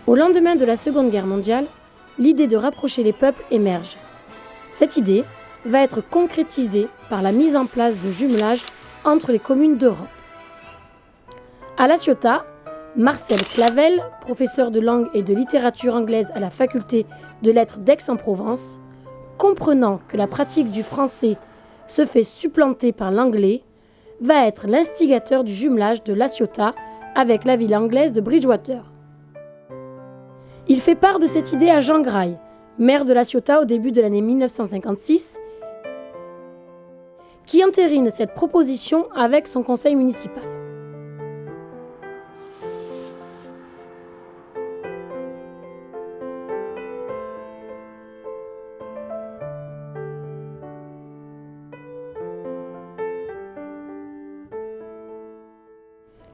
Au lendemain de la Seconde Guerre mondiale, l'idée de rapprocher les peuples émerge. Cette idée va être concrétisée par la mise en place de jumelages entre les communes d'Europe. À La Ciotat, Marcel Clavel, professeur de langue et de littérature anglaise à la faculté de lettres d'Aix-en-Provence, comprenant que la pratique du français se fait supplanter par l'anglais, va être l'instigateur du jumelage de La Ciotat avec la ville anglaise de Bridgewater. Il fait part de cette idée à Jean Graille, maire de La Ciotat au début de l'année 1956, qui entérine cette proposition avec son conseil municipal.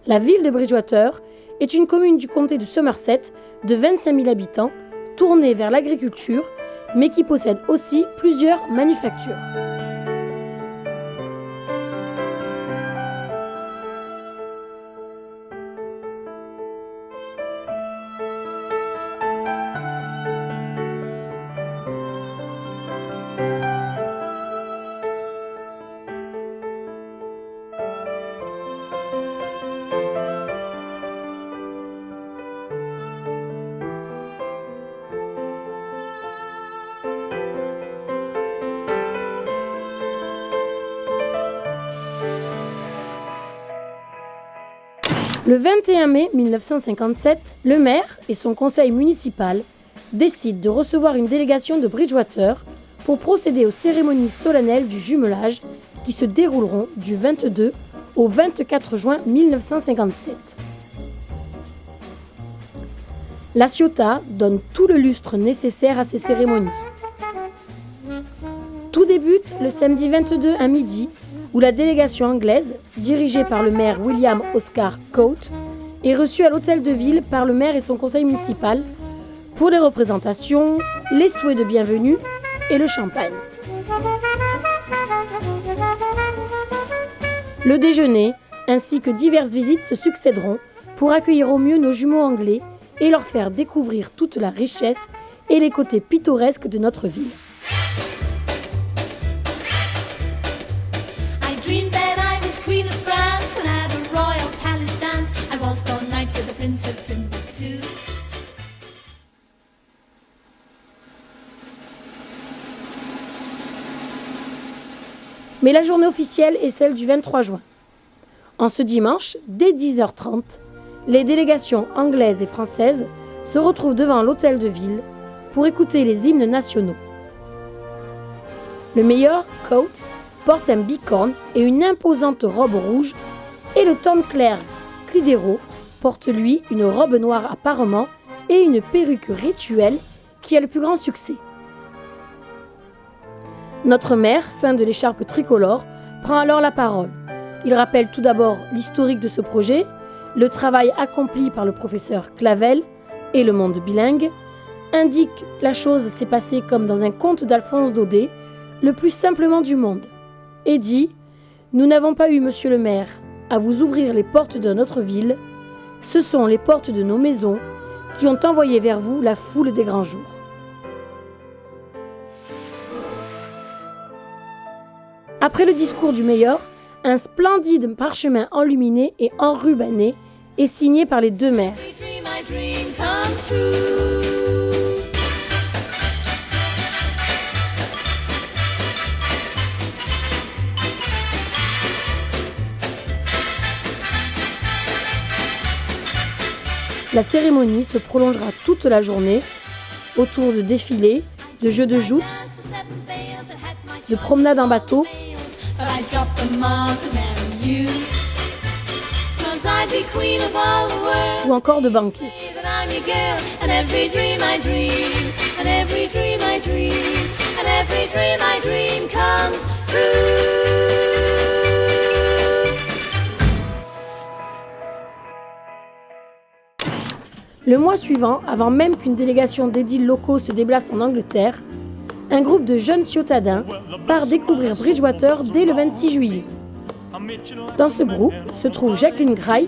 La ville de Bridgewater est une commune du comté de Somerset de 25 000 habitants, tournée vers l'agriculture, mais qui possède aussi plusieurs manufactures. Le 21 mai 1957, le maire et son conseil municipal décident de recevoir une délégation de Bridgewater pour procéder aux cérémonies solennelles du jumelage qui se dérouleront du 22 au 24 juin 1957. La Ciotat donne tout le lustre nécessaire à ces cérémonies. Tout débute le samedi 22 à midi, où la délégation anglaise, dirigée par le maire William Oscar Coate, est reçue à l'hôtel de ville par le maire et son conseil municipal pour les représentations, les souhaits de bienvenue et le champagne. Le déjeuner, ainsi que diverses visites se succéderont pour accueillir au mieux nos jumeaux anglais et leur faire découvrir toute la richesse et les côtés pittoresques de notre ville. Mais la journée officielle est celle du 23 juin. En ce dimanche, dès 10h30, les délégations anglaises et françaises se retrouvent devant l'hôtel de ville pour écouter les hymnes nationaux. Le mayor, Coate, porte un bicorne et une imposante robe rouge, et le tante-Claire Clidero porte lui une robe noire à parements et une perruque rituelle qui a le plus grand succès. Notre maire, ceint de l'écharpe tricolore, prend alors la parole. Il rappelle tout d'abord l'historique de ce projet, le travail accompli par le professeur Clavel et le monde bilingue, indique que la chose s'est passée comme dans un conte d'Alphonse Daudet, le plus simplement du monde, et dit « Nous n'avons pas eu, monsieur le maire, à vous ouvrir les portes de notre ville, ce sont les portes de nos maisons qui ont envoyé vers vous la foule des grands jours. » Après le discours du mayor, un splendide parchemin enluminé et enrubanné est signé par les deux maires. La cérémonie se prolongera toute la journée autour de défilés, de jeux de joutes, de promenades en bateau ou encore de banquets. Le mois suivant, avant même qu'une délégation d'édiles locaux se déplace en Angleterre, un groupe de jeunes ciotadins part découvrir Bridgewater dès le 26 juillet. Dans ce groupe se trouve Jacqueline Graille,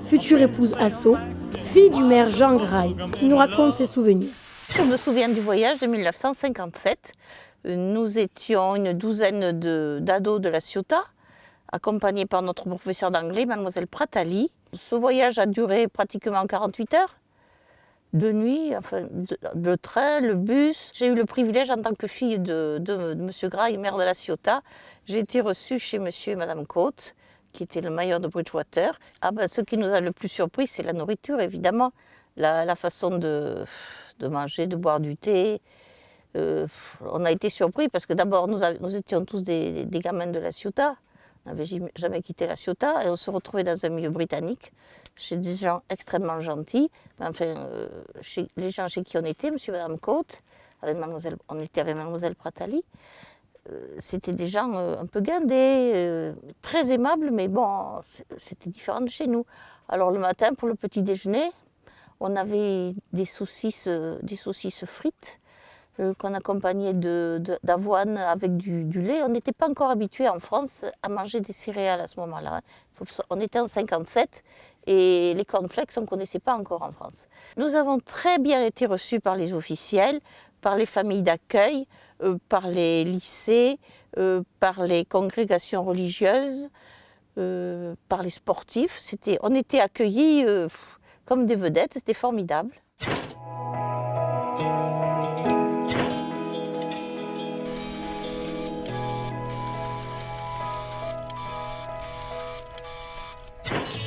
future épouse Asso, fille du maire Jean Graille, qui nous raconte ses souvenirs. Je me souviens du voyage de 1957. Nous étions une douzaine d'ados de la Ciotat, accompagnés par notre professeur d'anglais, mademoiselle Pratali. Ce voyage a duré pratiquement 48 heures, de nuit, enfin, le train, le bus. J'ai eu le privilège, en tant que fille de M. Graille, maire de la Ciotat, j'ai été reçue chez M. et Mme Coates, qui était le maire de Bridgewater. Ce qui nous a le plus surpris, c'est la nourriture, évidemment, la façon de manger, de boire du thé. On a été surpris parce que d'abord, nous étions tous des gamins de la Ciotat. On n'avait jamais quitté la Ciotat et on se retrouvait dans un milieu britannique, chez des gens extrêmement gentils. Chez les gens chez qui on était, M. et Mme Coates, on était avec mademoiselle Pratali. C'était des gens un peu guindés, très aimables, mais bon, c'était différent de chez nous. Alors le matin, pour le petit déjeuner, on avait des saucisses frites qu'on accompagnait d'avoine avec du lait. On n'était pas encore habitués en France à manger des céréales à ce moment-là. On était en 57 et les cornflakes, on ne connaissait pas encore en France. Nous avons très bien été reçus par les officiels, par les familles d'accueil, par les lycées, par les congrégations religieuses, par les sportifs. On était accueillis comme des vedettes, c'était formidable.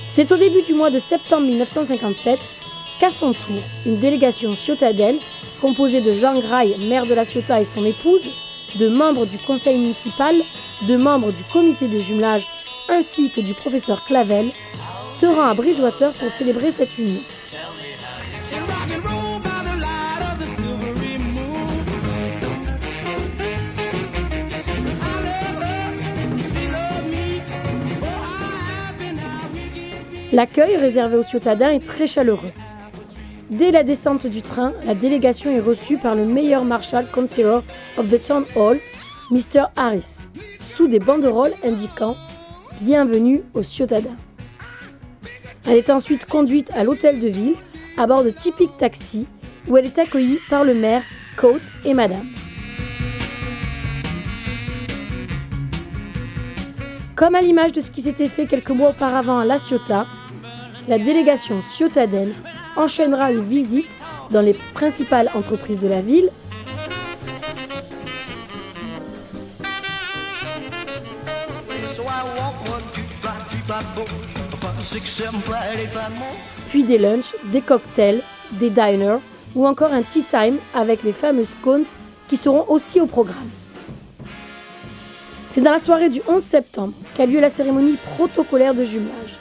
C'est au début du mois de septembre 1957 qu'à son tour, une délégation ciotadelle, composée de Jean Graille, maire de la Ciotat et son épouse, de membres du conseil municipal, de membres du comité de jumelage ainsi que du professeur Clavel, se rend à Bridgewater pour célébrer cette union. L'accueil réservé aux ciotadins est très chaleureux. Dès la descente du train, la délégation est reçue par le Mayor Marshal Councillor of the Town Hall, Mr. Harris, sous des banderoles indiquant « Bienvenue aux ciotadins ». Elle est ensuite conduite à l'hôtel de ville à bord de typiques taxis où elle est accueillie par le maire, Coates et madame. Comme à l'image de ce qui s'était fait quelques mois auparavant à La Ciotat, la délégation ciotadelle enchaînera les visites dans les principales entreprises de la ville, puis des lunchs, des cocktails, des diners ou encore un tea time avec les fameuses scones qui seront aussi au programme. C'est dans la soirée du 11 septembre qu'a lieu la cérémonie protocolaire de jumelage.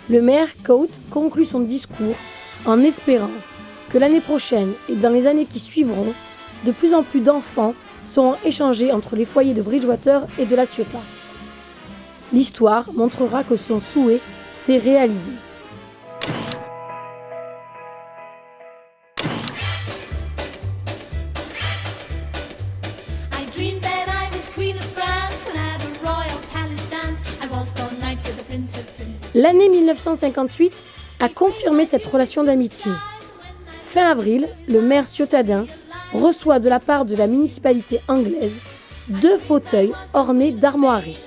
Le maire Coates conclut son discours en espérant que l'année prochaine et dans les années qui suivront, de plus en plus d'enfants seront échangés entre les foyers de Bridgewater et de la Ciotat. L'histoire montrera que son souhait s'est réalisé. L'année 1958 a confirmé cette relation d'amitié. Fin avril, le maire ciotadin reçoit de la part de la municipalité anglaise 2 fauteuils ornés d'armoiries.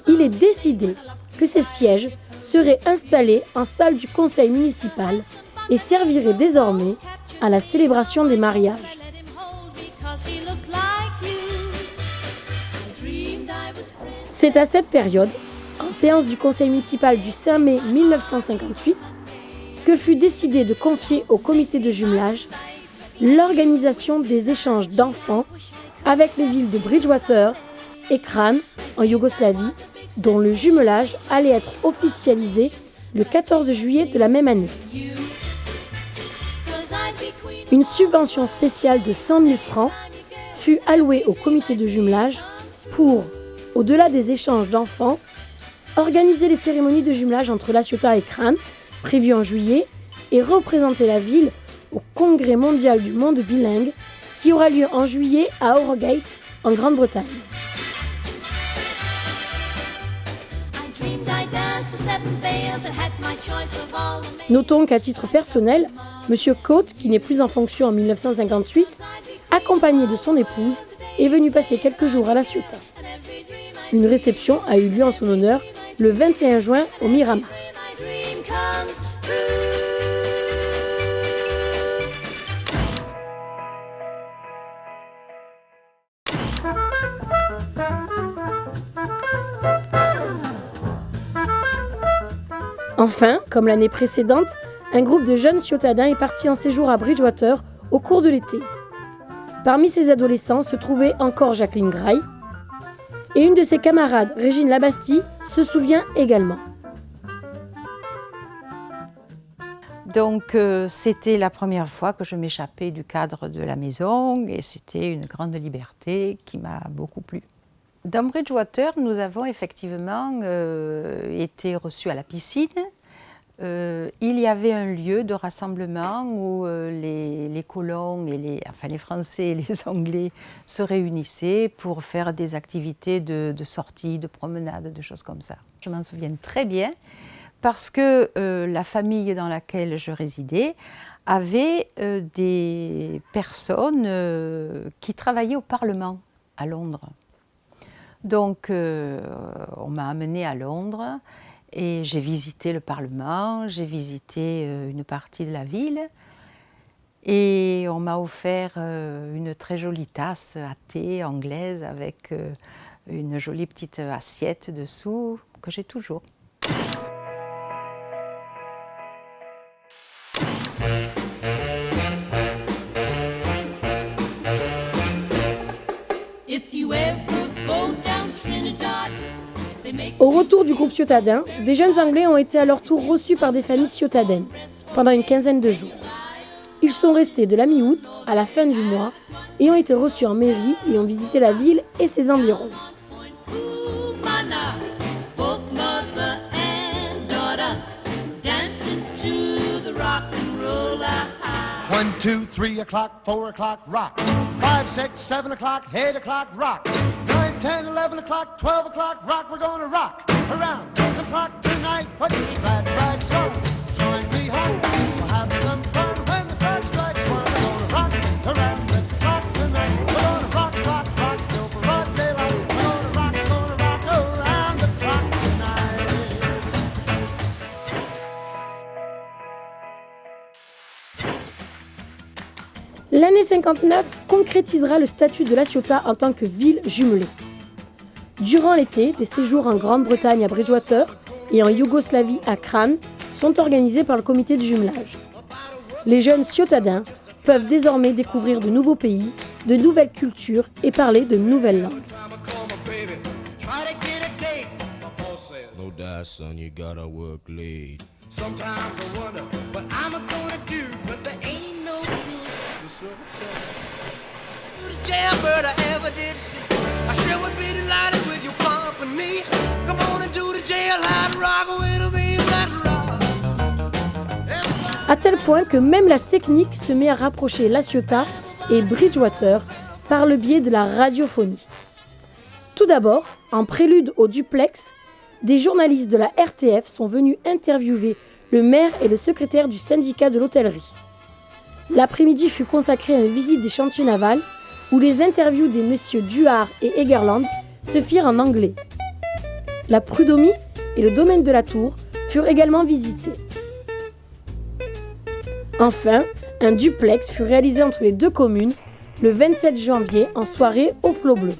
Il est décidé que ces sièges seraient installés en salle du conseil municipal et serviraient désormais à la célébration des mariages. C'est à cette période, en séance du conseil municipal du 5 mai 1958, que fut décidé de confier au comité de jumelage l'organisation des échanges d'enfants avec les villes de Bridgewater et Kranj en Yougoslavie, dont le jumelage allait être officialisé le 14 juillet de la même année. Une subvention spéciale de 100 000 francs fut allouée au comité de jumelage pour, au-delà des échanges d'enfants, organiser les cérémonies de jumelage entre La Ciotat et Kranj, prévues en juillet, et représenter la ville au Congrès mondial du monde bilingue qui aura lieu en juillet à Harrogate, en Grande-Bretagne. Notons qu'à titre personnel, M. Coate, qui n'est plus en fonction en 1958, accompagné de son épouse, est venu passer quelques jours à La Ciotat. Une réception a eu lieu en son honneur le 21 juin au Miramar. Enfin, comme l'année précédente, un groupe de jeunes ciotadins est parti en séjour à Bridgewater au cours de l'été. Parmi ces adolescents se trouvait encore Jacqueline Graille, et une de ses camarades, Régine Labastille, se souvient également. Donc c'était la première fois que je m'échappais du cadre de la maison et c'était une grande liberté qui m'a beaucoup plu. Dans Bridgewater, nous avons effectivement été reçus à la piscine. Il y avait un lieu de rassemblement où les colons, et les Français et les Anglais se réunissaient pour faire des activités de sortie, de promenade, de choses comme ça. Je m'en souviens très bien parce que la famille dans laquelle je résidais avait des personnes qui travaillaient au Parlement à Londres. Donc, on m'a amenée à Londres et j'ai visité le Parlement, j'ai visité une partie de la ville et on m'a offert une très jolie tasse à thé anglaise avec une jolie petite assiette dessous que j'ai toujours. Au retour du groupe ciotadin, des jeunes Anglais ont été à leur tour reçus par des familles ciotadaines pendant une quinzaine de jours. Ils sont restés de la mi-août à la fin du mois et ont été reçus en mairie et ont visité la ville et ses environs. One, two, 3 o'clock, 4 o'clock, rock. 5, 6, 7 o'clock, 8 o'clock, rock. 9, 10, 11 o'clock, 12 o'clock, rock. We're gonna rock around the clock tonight. Put your glad rags on, join me home. We'll have some fun when the clock strikes 1. We're gonna rock around the clock tonight. We're gonna rock, rock, rock till broad daylight. We're gonna rock around the clock tonight. L'année 59 concrétisera le statut de La Ciotat en tant que ville jumelée. Durant l'été, des séjours en Grande-Bretagne à Bridgewater et en Yougoslavie à Kranj sont organisés par le comité de jumelage. Les jeunes ciotadins peuvent désormais découvrir de nouveaux pays, de nouvelles cultures et parler de nouvelles langues. À tel point que même la technique se met à rapprocher La Ciotat et Bridgewater par le biais de la radiophonie. Tout d'abord, en prélude au duplex, des journalistes de la RTF sont venus interviewer le maire et le secrétaire du syndicat de l'hôtellerie. L'après-midi fut consacré à une visite des chantiers navals où les interviews des messieurs Duhart et Egerland se firent en anglais. La Prud'homie et le domaine de la Tour furent également visités. Enfin, un duplex fut réalisé entre les deux communes le 27 janvier en soirée au flot bleu.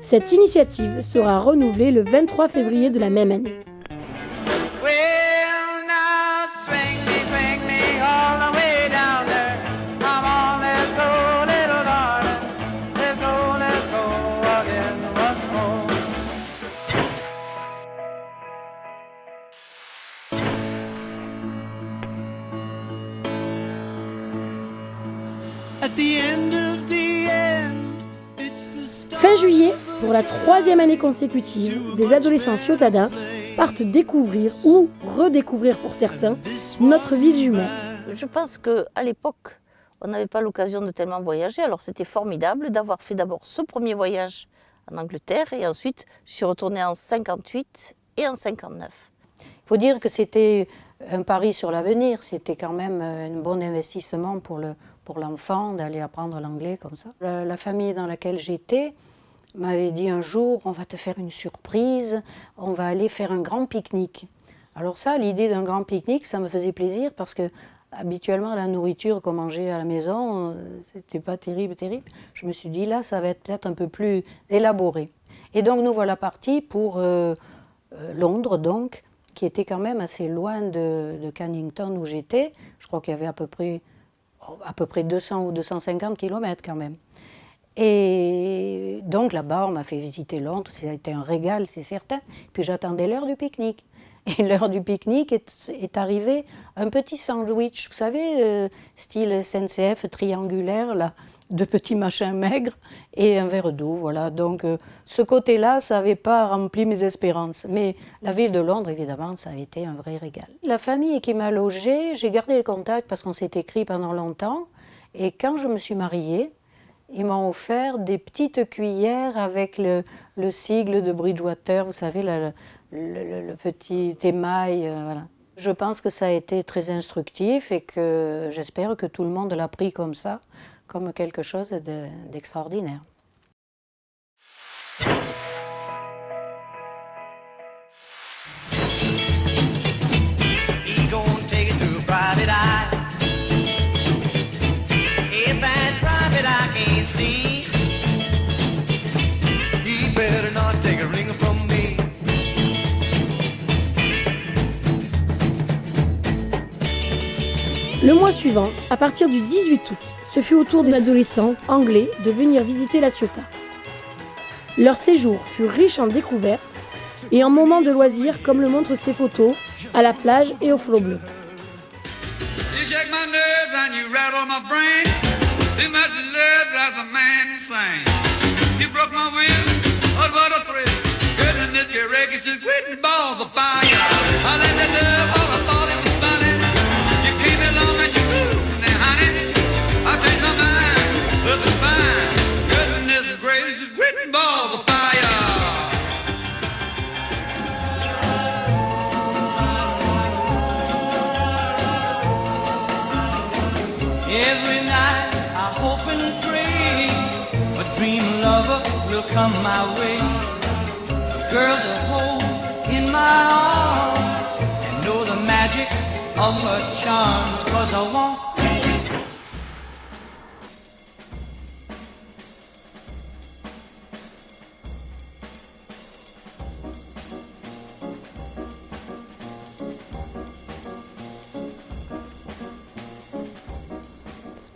Cette initiative sera renouvelée le 23 février de la même année. Fin juillet, pour la 3e année consécutive, des adolescents ciotadins partent découvrir ou redécouvrir pour certains notre ville jumelle. Je pense qu'à l'époque, on n'avait pas l'occasion de tellement voyager, alors c'était formidable d'avoir fait d'abord ce premier voyage en Angleterre et ensuite je suis retournée en 58 et en 59. Il faut dire que c'était un pari sur l'avenir, c'était quand même un bon investissement pour l'enfant d'aller apprendre l'anglais comme ça. La famille dans laquelle j'étais m'avait dit un jour, on va te faire une surprise, on va aller faire un grand pique-nique. Alors ça, l'idée d'un grand pique-nique, ça me faisait plaisir parce que habituellement, la nourriture qu'on mangeait à la maison, c'était pas terrible. Je me suis dit, là, ça va être peut-être un peu plus élaboré. Et donc, nous voilà partis pour Londres, donc, qui était quand même assez loin de Cannington où j'étais. Je crois qu'il y avait à peu près 200 ou 250 kilomètres quand même. Et donc, là-bas, on m'a fait visiter Londres. Ça a été un régal, c'est certain. Puis j'attendais l'heure du pique-nique. Et l'heure du pique-nique est arrivée, un petit sandwich, vous savez, style SNCF triangulaire, là, de petits machins maigres, et un verre d'eau, voilà. Donc, ce côté-là, ça n'avait pas rempli mes espérances. Mais la ville de Londres, évidemment, ça avait été un vrai régal. La famille qui m'a logée, j'ai gardé le contact parce qu'on s'est écrit pendant longtemps. Et quand je me suis mariée, ils m'ont offert des petites cuillères avec le sigle de Bridgewater, vous savez, le petit émail, voilà. Je pense que ça a été très instructif et que j'espère que tout le monde l'a pris comme ça, comme quelque chose d'extraordinaire. Le mois suivant, à partir du 18 août, ce fut au tour des adolescents anglais de venir visiter La Ciotat. Leur séjour fut riche en découvertes et en moments de loisirs comme le montrent ces photos, à la plage et au flot bleu. Every night I hope and pray a dream lover will come my way, a girl to hold in my arms and know the magic of her charms, 'cause I want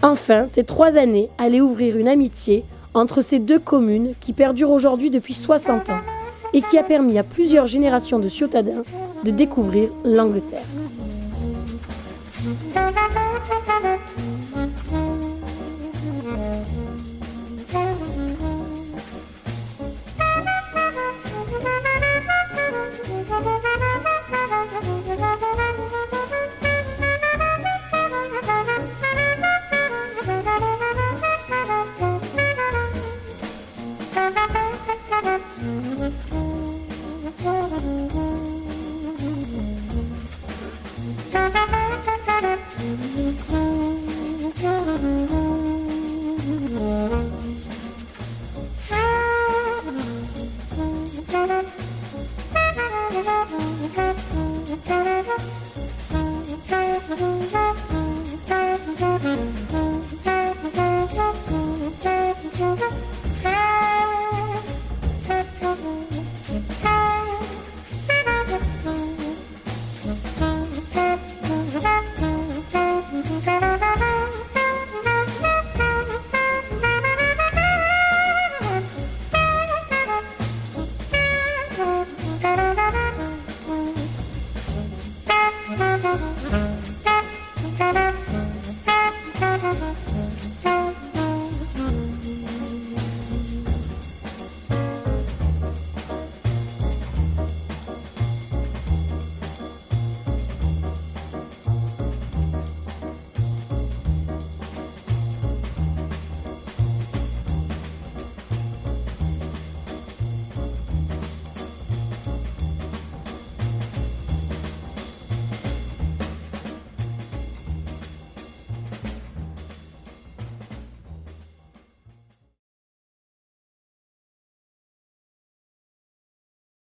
Enfin, ces 3 années allaient ouvrir une amitié entre ces deux communes qui perdure aujourd'hui depuis 60 ans et qui a permis à plusieurs générations de Ciotadins de découvrir l'Angleterre.